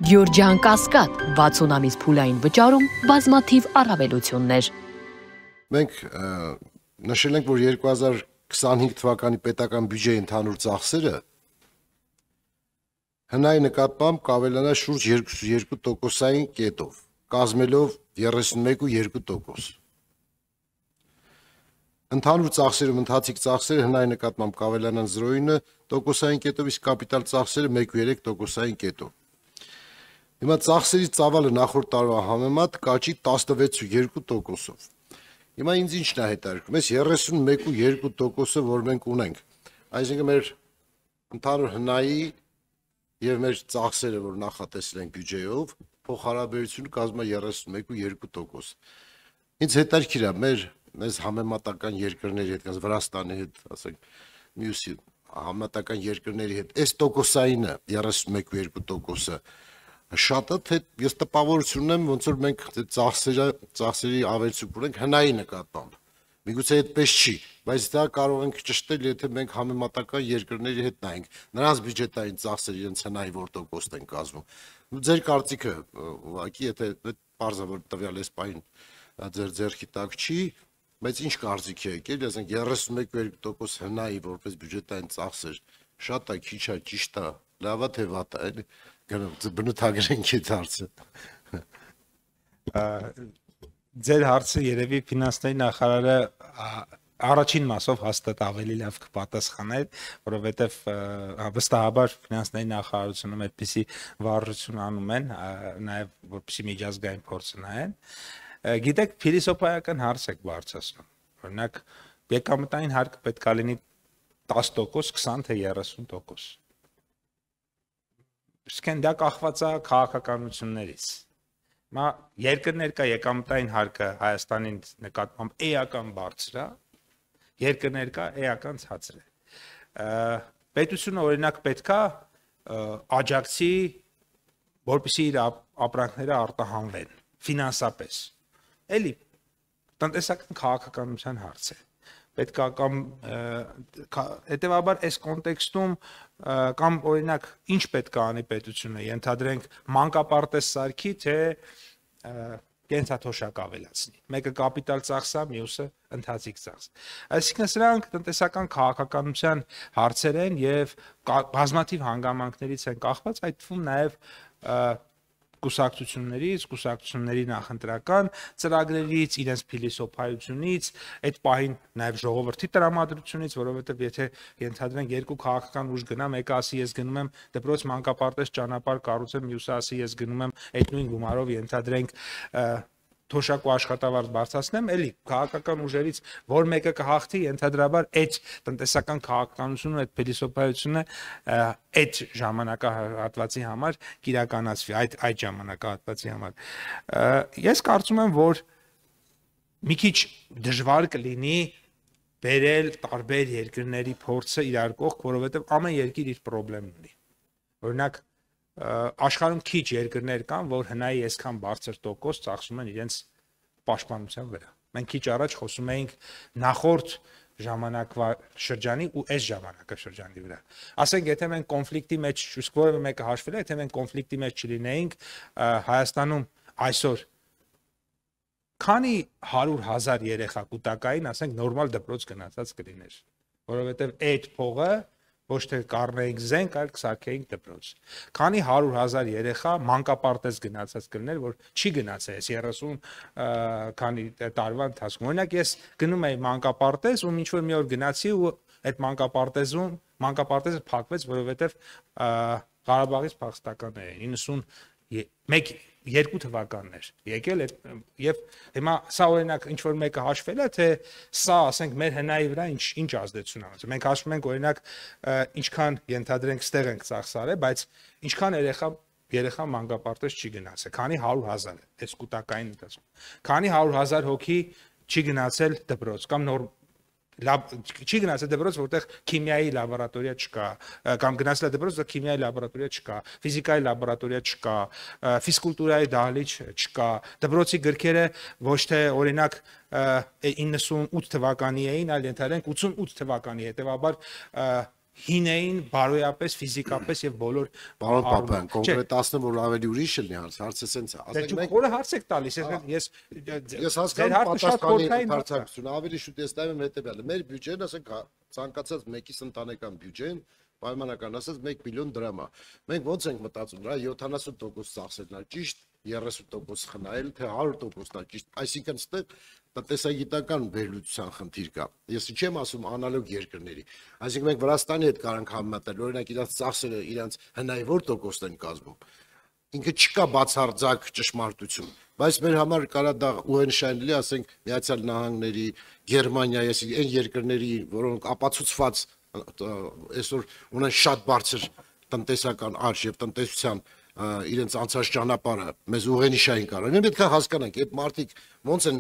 Գյորջյան Կասկադ 60 ամիս փուլային վճարում բազմաթիվ առավելություններ։ Մենք նշել ենք, որ 2025 թվականի պետական բյուջեի ընդհանուր ծախսերը հնայի նկատմամբ կավելանա շուրջ 2% կետով, կազմելով 31.2%։ Ընդհանուր ծախսերում ընթացիկ ծախսերը հնայի նկատմամբ կավելանան 0.9% կետով, իսկ կապիտալ ծախսերը 1.3% կետով։ Հիմա ծախսերի ծավալը նախորդ տարվա համեմատ կաճի 16.2%-ով։ Հիմա ինձ ինչն է հետաքրքրում, այս 31.2%-ը, որ մենք ունենք, այսինքն մեր ընդհանուր հնայի եւ մեր ծախսերը, որ նախատեսել ենք բյուջեով, փոխհարաբերությունը կազմում է 31.2%։ Ինձ հետաքրքիր է մեզ համեմատական երկրների հետ, Վրաստանի հետ, ասենք, մյուս համեմատական երկրների հետ, այս տոկոսայինը 31.2%-ը շատ է, թե ես տպավորություն ունեմ, ոնց որ մենք ծախսերի ավելցուկ ունենք հնայի նկատմամբ։ Միգուցե այդպես չի, բայց դա կարող ենք ճշտել, եթե մենք համեմատական երկրների հետ նայենք, նրանց բյուջետային ծախսերը իրենց հնայի որ տոկոսն են կազմում։ Ձեր կարծիքը, ուղղակի, եթե պարզ է, որ տվյալ այս պահին ձեր ձեռքի տակ չի, բայց ինչ կարծիք է եկել, ասենք 31.2% հնայի որպես բյուջետային ծախսեր, շատ է, քիչ է, ճիշտ է, լավ է թե վատ է, էլի։ Բնութագրենք այդ հարցը։ Ձեր հարցը երևի ֆինանսների նախարարը առաջին մասով հաստատ ավելի լավ կպատասխաներ, որովհետև վստահաբար ֆինանսների նախարարությունում այդպիսի վարժություն անում են, նաև որպեսզի միջազգային փորձը նայեն։ Գիտեք, փիլիսոփայական հարց եք բարձրացնում։ Օրինակ, եկամտային հարկը պետք է լինի 10%, 20 թե 30%։ Իսկ դա կախված է քաղաքականություններից։ Հիմա երկրներ կա եկամտային հարկը Հայաստանի նկատմամբ էական բարձր է, երկրներ կա էական ցածր է։ Պետությունը օրինակ պետքա աջակցի, որպեսզի իր ապրանքները արտահանվեն ֆինանսապես։ Էլի տնտեսական քաղաքականության հարց է։ Պետք է կամ հետեւաբար այս կոնտեքստում կամ օրինակ ինչ պետք է անի պետությունը, ենթադրենք մանկապարտեզ սարքի, թե կենսաթոշակ ավելացնի։ Մեկը կապիտալ ծախս է, մյուսը ընթացիկ ծախս։ Այսինքն սրանք տնտեսական քաղաքականության հարցեր են եւ բազմաթիվ հանգամանքներից են կախված, այդ թվում նաեւ կուսակցությունների նախընտրական ծրագրերից, իրենց փիլիսոփայությունից, այդ պահին նաև ժողովրդի տրամադրությունից, որովհետև եթե ենթադրենք երկու քաղաքական ուժ գնա, մեկը ասի ես գնում եմ դպրոց մանկապարտեզ ճանապարհ կառուցեմ, մյուսը ասի ես գնում եմ այդ նույն գումարով ենթադրենք թոշակ ու աշխատավարձ բարձրացնեմ, էլի քաղաքական ուժերից որ մեկը կհաղթի, ենթադրաբար այդ տնտեսական քաղաքականությունը, այդ փիլիսոփայությունը այդ ժամանակահատվածի համար կիրականացվի, այդ ժամանակահատվածի համար։ Ես կարծում եմ, որ մի քիչ դժվար կլինի բերել տարբեր երկրների փորձը իրար կողք, որովհետև ամեն երկիր իր խնդիրն ունի։ Օրինակ աշխարհում քիչ երկրներ կան, որ հնայի այսքան բարձր տոկոս ծախսում են իրենց պաշտպանության վրա։ Մենք քիչ առաջ խոսում էինք նախորդ ժամանակվա շրջանի ու այս ժամանակաշրջանի վրա։ Ասենք, եթե մենք կոնֆլիկտի մեջ, իսկ որևէ մեկը հաշվել է, եթե մենք կոնֆլիկտի մեջ չլինեինք, Հայաստանում այսօր քանի 100,000 երեխա կուտակային, ասենք, նորմալ դպրոց գնացած կլիներ, որովհետև այդ փողը ոչ թե կառնեինք զենք, այլ կսարքեինք դպրոց։ Քանի 100,000 երեխա մանկապարտեզ գնացած կլիներ, որ չի գնացել այս 30 քանի տարվա ընթացքում։ Օրինակ ես գնում էի մանկապարտեզ ու ինչ-որ մի օր գնացի ու այդ մանկապարտեզը փակվեց, որովհետև Ղարաբաղից փախստականներ էին 91-2 թվականներ եկել եւ հիմա սա օրինակ ինչ որ մեկը հաշվել է, թե սա ասենք մեր հնայի վրա ինչ ազդեցություն ունի։ Մենք հաշվում ենք օրինակ ինչքան ենթադրենք ստեղ ենք ծախսարել, բայց ինչքան երեխա մանկապարտեզ չի գնացել, քանի 100,000 է այս կուտակային ընթացքում։ Քանի 100,000 հոգի չի գնացել դպրոց կամ չի գնացել դպրոց, որտեղ քիմիայի լաբորատորիա չկա, կամ գնացել է դպրոց, որտեղ քիմիայի լաբորատորիա չկա, ֆիզիկայի լաբորատորիա չկա, ֆիզկուլտուրայի դահլիճ չկա, դպրոցի գրքերը ոչ թե օրինակ 98 թվականի էին, այլ ենթադրենք 88 թվականի, հետևաբար հին էին բարոյապես, ֆիզիկապես եւ բոլոր Պարոն Պապյան, կոնկրետացնեմ, որ ավելի ուրիշ է հարցը սենց է։ Ասենք մենք որը հարց եք տալիս, ես հասկանում պատասխանի հարցակցություն, ավելի շուտ ես տայում եմ հետեւյալը։ Մեր բյուջեն, ասենք ցանկացած մեկիս ընտանեկան բյուջեն պայմանական ասած 1 միլիոն դրամ է։ Մենք ո՞նց ենք մտածում, դրա 70% ծախսելն է ճիշտ, 30% խնայել, թե 100%-ն է ճիշտ։ Այսինքն այստեղ տնտեսագիտական վերլուծության խնդիր կա։ Ես չեմ ասում անալոգ երկրների։ Այսինքն մենք Վրաստանի հետ կարանք համեմատել, օրինակ իրաց ծախսերը իրաց հնարավոր տոկոսն են կազմում։ Ինքը չկա բացարձակ ճշմարտություն, բայց մեր համար կարա դա ուղենշանելի, ասենք Միացյալ Նահանգների, Գերմանիայի, այն երկրների, որոնք ապացուցված այսօր ունեն շատ բարձր տնտեսական աճ եւ տնտեսության իրենց անցած ճանապարհը մեզ ուղենիշային կարող։ Մենք պետք է հասկանանք, այդ մարդիկ ոնց են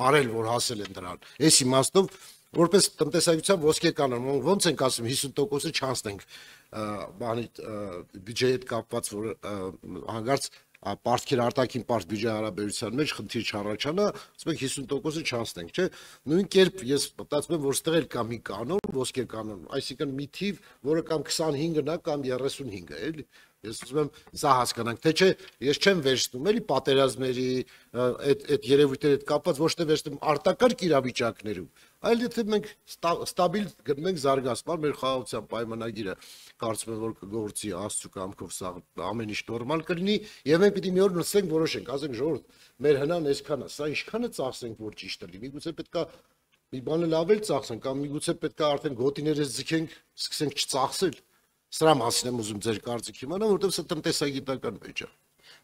արել, որ հասել են դրան։ Այս իմաստով որպես տնտեսագիտության ոսկե կանոն, ոնց ենք ասում 50%-ը չանցնենք բանի բյուջեի հետ կապված, որ հանգարց պարտքեր արտաքին պարտ բյուջեի հարաբերության մեջ խնդիր չառաջանա, ասում ենք 50%-ը չանցնենք, չէ՞։ Նույն կերպ ես մտածում եմ, որ ստեղ էլ կա մի կանոն, ոսկե կանոն, այսինքն մի թիվ, որը կամ 25-ն է, կամ 35 է, էլի։ Ես ուզում եմ սա հասկանանք, թե չէ, ես չեմ վերցնում էլի պատերազմների այդ երևույթների հետ կապված, ոչ թե վերցնում արտակարգ իրավիճակներում, այլ եթե մենք ստաբիլ գնում ենք զարգացման մեր խաղաղության պայմանագիրը, կարծում եմ, որ կգործի Աստծո կամքով սա ամեն ինչ նորմալ կլինի, եւ մենք պիտի մի օր նստենք որոշենք, ասենք ժողովուրդ, մեր հնան այսքան է, սա ինչքանը ծախսենք, որ ճիշտ լինի, միգուցե պետքա մի բանը լավ էլ ծախսենք, կամ միգուցե պետքա արդեն գոտիներս ձգենք, սկսենք չծախսել։ Սրա մասին եմ ուզում ձեր կարծիք իմանալ, որովհետև սա տնտեսագիտական մեջ է։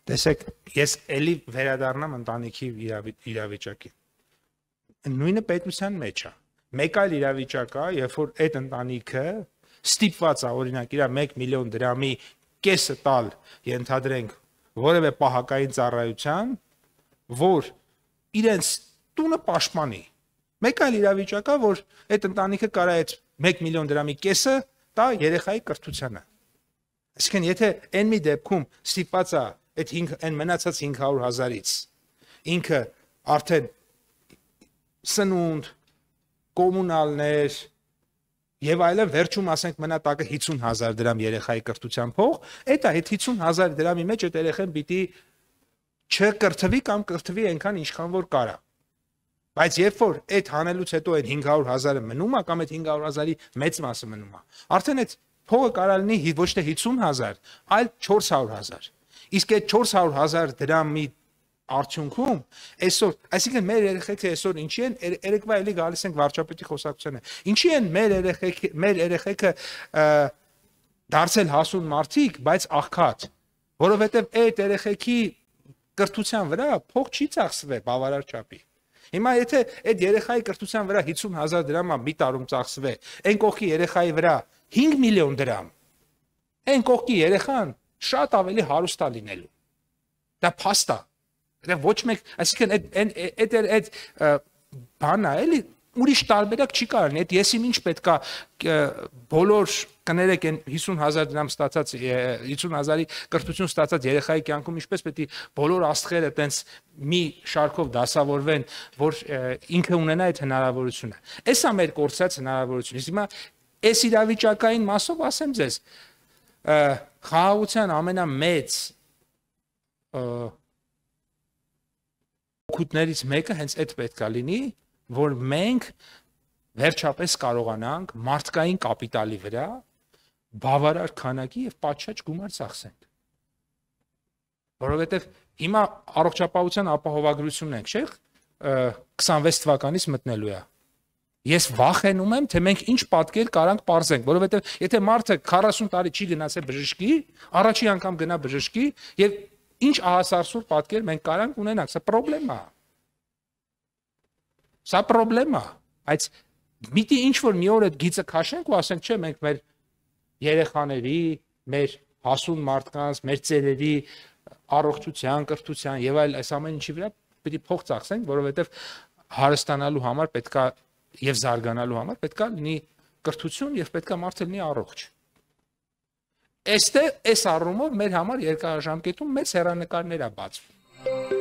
Տեսեք, ես էլի վերադառնամ ընտանիքի իրավիճակին։ Նույնը պետության մեջ է։ Մեկ այլ իրավիճակ է, երբ որ այդ ընտանիքը ստիպված է, օրինակ, իր 1 միլիոն դրամի կեսը տալ, ենթադրենք, որևէ պահակային ծառայության, որ իրենց տունը պաշտպանի։ Մեկ այլ իրավիճակ է, որ այդ ընտանիքը կարա այդ 1 միլիոն դրամի կեսը տա երեխայի կրթությանը։ Այսինքն, եթե այն մի դեպքում ստիպված է այդ մնացած 500,000-ից ինքը արդեն սնունդ, կոմունալներ եւ այլն վերջում ասենք մնա տակը 50,000 դրամ երեխայի կրթության փող, այդ 50,000 դրամի մեջ այդ երեխան պիտի չկրթվի կամ կրթվի այնքան ինչքան որ կարա։ Բայց երբ որ այդ հանելուց հետո այդ 500,000-ը մնում է կամ այդ 500,000-ի մեծ մասը մնում է, արդեն այդ փողը կարա լինի ոչ թե 50,000, այլ 400,000։ Իսկ այդ 400,000 դրամի արդյունքում այսօր, այսինքն մեր երեխեքը այսօր ինչի են, երեկվա էլի գալիս ենք վարչապետի խոսակցությանը։ Ինչի են մեր երեխեքը դարձել հասուն մարդիկ, բայց աղքատ, որովհետև այդ երեխեքի կրթության վրա փող չի ծախսվել բավարար չափի։ Հիմա եթե այդ երեխայի կրթության վրա 50,000 դրամը մի տարում ծախսվե, այն կողքի երեխայի վրա 5 միլիոն դրամ, այն կողքի երեխան շատ ավելի հարուստ է լինելու։ Դա փաստ է։ Դա ոչ մեկ, այսինքն այդ բանը էլի ուրիշ տարբերակ չի կարող լինի։ Այդ եսիմ ինչ պետքա բոլոր կներեք այն 50,000 դրամ ստացած 50,000-ի կրթություն ստացած երեխայի կյանքում ինչպես պետք է բոլոր աստղերը տենց մի շարքով դասավորվեն, որ ինքը ունենա այդ հնարավորությունը։ Էսա մեր կորցած հնարավորությունը։ Հիմա այս իրավիճակային մասով ասեմ ձեզ, խաղաղության ամենամեծ օգուտներից մեկը հենց այդ պետքա լինի, որ մենք վերջապես կարողանանք մարդկային կապիտալի վրա բավարար քանակի եւ պատշաճ գումար ծախսենք։ Որովհետեւ հիմա առողջապահության ապահովագրությունն ենք, չէ՞, 26 թվականից մտնելու է։ Ես վախենում եմ, թե մենք ինչ պատկեր կարանք պարզենք, որովհետեւ եթե մարդը 40 տարի չի գնացել բժշկի, առաջի անգամ գնա բժշկի եւ ինչ ահասարսուր պատկեր մենք կարանք ունենանք, սա խնդրեմ է։ Սա խնդրեմ է, բայց միտի ինչ որ մի օր այդ գիծը քաշենք ու ասենք, չէ, մենք մեր երեխաների, մեր հասուն մարդկանց, մեր ծերերի առողջության, կրթության եւ այլ այս ամեն ինչի վրա պիտի փող ծախսենք, որովհետեւ հարստանալու համար պետքա եւ զարգանալու համար պետքա լինի կրթություն եւ պետքա մարդը լինի առողջ։ Այստեղ այս առումով մեր համար երկարաժամկետում մեծ հեռանկարներ է բացվում։